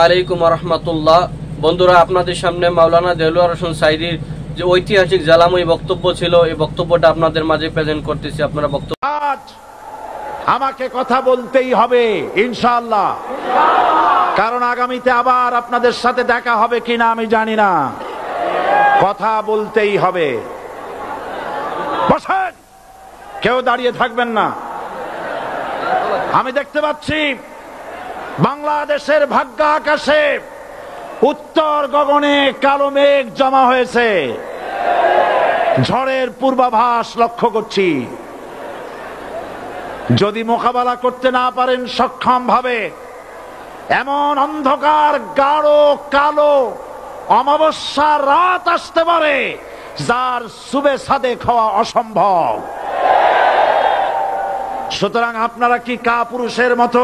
আলাইকুম রহমতুল্লাহ। বন্ধুরা, আপনাদের সামনে মাওলানা দেলোয়ার হোসেন সাঈদীর যে ঐতিহাসিক জালাময়ী বক্তব্য ছিল, এই বক্তব্যটা আপনাদের মাঝে প্রেজেন্ট করতেছি। আপনারা বক্তব্য। আজ আমাকে কথা বলতেই হবে ইনশাআল্লাহ, কারণ আগামীতে আবার আপনাদের সাথে দেখা হবে কিনা আমি জানি না। কথা বলতেই হবে। বসেন, কেউ দাঁড়িয়ে থাকবেন না। আমি দেখতে পাচ্ছি বাংলাদেশের ভাগ্য আকাশে উত্তর গগনে কালো মেঘ জমা হয়েছে। ঝড়ের পূর্বাভাস লক্ষ্য করছি। যদি মোকাবেলা করতে না পারেন সক্ষম ভাবে, এমন অন্ধকার গাঢ় কালো অমাবস্যার রাত আসতে পারে যার সুবে সাদেক হওয়া অসম্ভব। সুতরাং আপনারা কি কাপুরুষের মতো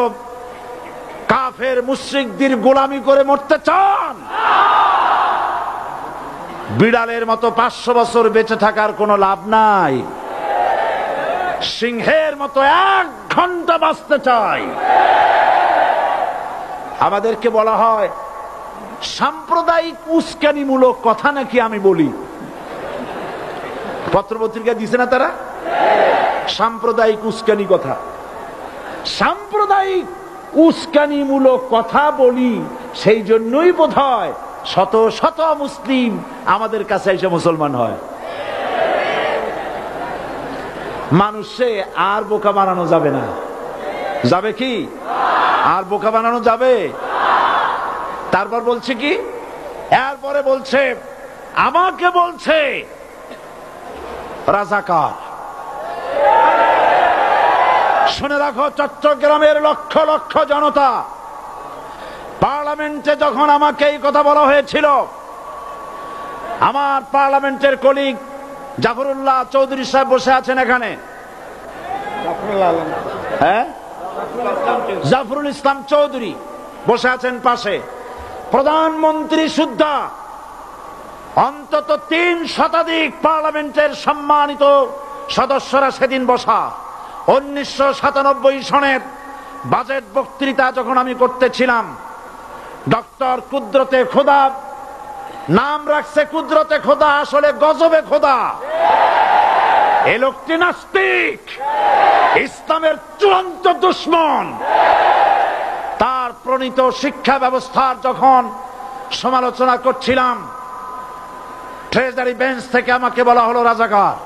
কাফের মুশরিকদের গোলামি করে মরতে চান? বিড়ালের মতো 500 বছর বেঁচে থাকার কোনো লাভ নাই। সিংহের মতো 1 ঘন্টা বাঁচতে চাই। আমাদেরকে বলা হয় সাম্প্রদায়িক উস্কানিমূলক কথা নাকি আমি বলি। পত্রপত্রিকা দিছে না তারা? সাম্প্রদায়িক উস্কানি কথা, সাম্প্রদায়িক উস্কানিমূলক কথা বলি। সেই জন্যই বোধহয় শত শত মুসলিম আমাদের কাছে এসে মুসলমান হয়। মানুষে আর বোকা বানানো যাবে না। যাবে কি? আর বোকা বানানো যাবে? তারপর বলছে কি? এরপরে বলছে, আমাকে বলছে রাজাকার। শুনে রাখো চট্টগ্রামের লক্ষ লক্ষ জনতা, পার্লামেন্টে যখন আমাকে এই কথা বলা হয়েছিল, আমার পার্লামেন্টের কলিগ জাফরুল্লাহ চৌধুরী সাহেব বসে আছেন এখানে। হ্যাঁ, জাফরুল ইসলাম চৌধুরী বসে আছেন পাশে। প্রধানমন্ত্রী সুদ্ধা, অন্তত 3 শতাধিক পার্লামেন্টের সম্মানিত সদস্যরা সেদিন বসা। 1997 সনের বাজেট বক্তৃতা যখন আমি করতেছিলাম, ডক্টর কুদরতে খোদা, নাম রাখছে কুদরতে খোদা, আসলে গজবে খোদা। এই লোকটি নাস্তিক, ইসলামের চূড়ান্ত দুশমন। তার প্রণীত শিক্ষা ব্যবস্থার যখন সমালোচনা করছিলাম, ট্রেজারি বেঞ্চ থেকে আমাকে বলা হলো রাজাকার।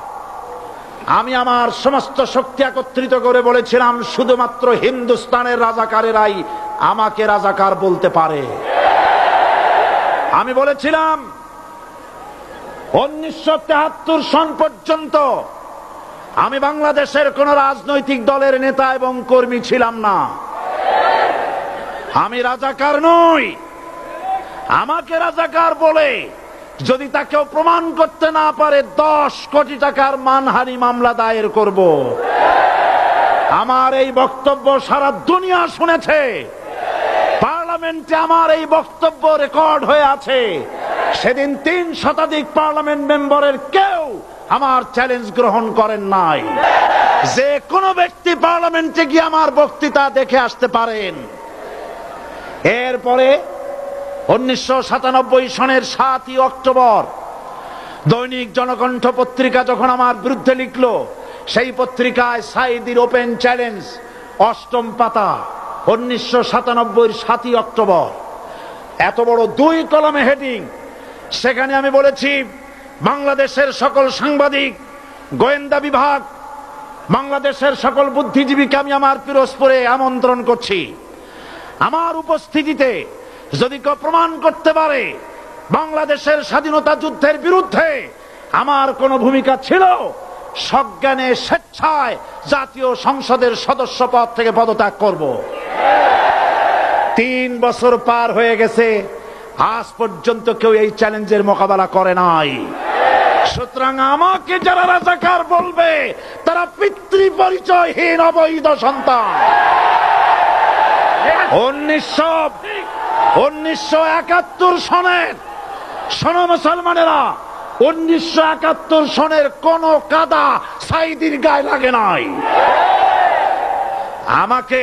আমি আমার সমস্ত শক্তি একত্রিত করে বলেছিলাম, শুধুমাত্র হিন্দুস্তানের রাজাকারেরাই আমাকে রাজাকার বলতে পারে। আমি বলেছিলাম 1973 সন পর্যন্ত আমি বাংলাদেশের কোন রাজনৈতিক দলের নেতা এবং কর্মী ছিলাম না। আমি রাজাকার নই। আমাকে রাজাকার বলে যদি তাকেও প্রমাণ করতে না পারে, 10 কোটি টাকার মানহানি মামলা দায়ের করব। আমার এই বক্তব্য সারা দুনিয়া শুনেছে। পার্লামেন্টে আমার এই বক্তব্য রেকর্ড হয়ে আছে। সেদিন 3 শতাধিক পার্লামেন্ট মেম্বারের কেউ আমার চ্যালেঞ্জ গ্রহণ করেন নাই। যে কোনো ব্যক্তি পার্লামেন্টে গিয়ে আমার বক্তৃতা দেখে আসতে পারেন। এরপরে 1997 সনের 7 অক্টোবর দৈনিক জনকণ্ঠ পত্রিকা যখন আমার বিরুদ্ধে লিখলো, সেই পত্রিকায় সাঈদীর ওপেন চ্যালেঞ্জ 8ম পাতা, 1997 7 অক্টোবর, এত বড় 2 কলমে হেডিং। সেখানে আমি বলেছি, বাংলাদেশের সকল সাংবাদিক, গোয়েন্দা বিভাগ, বাংলাদেশের সকল বুদ্ধিজীবীকে আমি আমার পিরোজপুরে আমন্ত্রণ করছি। আমার উপস্থিতিতে যদি কেউ প্রমাণ করতে পারে বাংলাদেশের স্বাধীনতা যুদ্ধের বিরুদ্ধে আমার কোনো ভূমিকা ছিল, সজ্ঞানে স্বেচ্ছায় জাতীয় সংসদের সদস্য পদ থেকে পদত্যাগ করব। 3 বছর পার হয়ে গেছে, আজ পর্যন্ত কেউ এই চ্যালেঞ্জের মোকাবেলা করে নাই। সুতরাং আমাকে যারা রাজাকার বলবে, তারা পিতৃ পরিচয়হীন অবৈধ সন্তান। 1971 সনের, শোনো মুসলমানেরা, 1971 সনের কোন কাদা সাঈদীর গায়ে লাগে নাই। আমাকে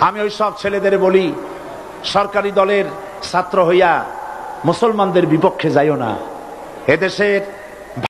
আমি ওই সব ছেলেদের বলি, সরকারি দলের ছাত্র হইয়া মুসলমানদের বিপক্ষে যাইও না। এদেশের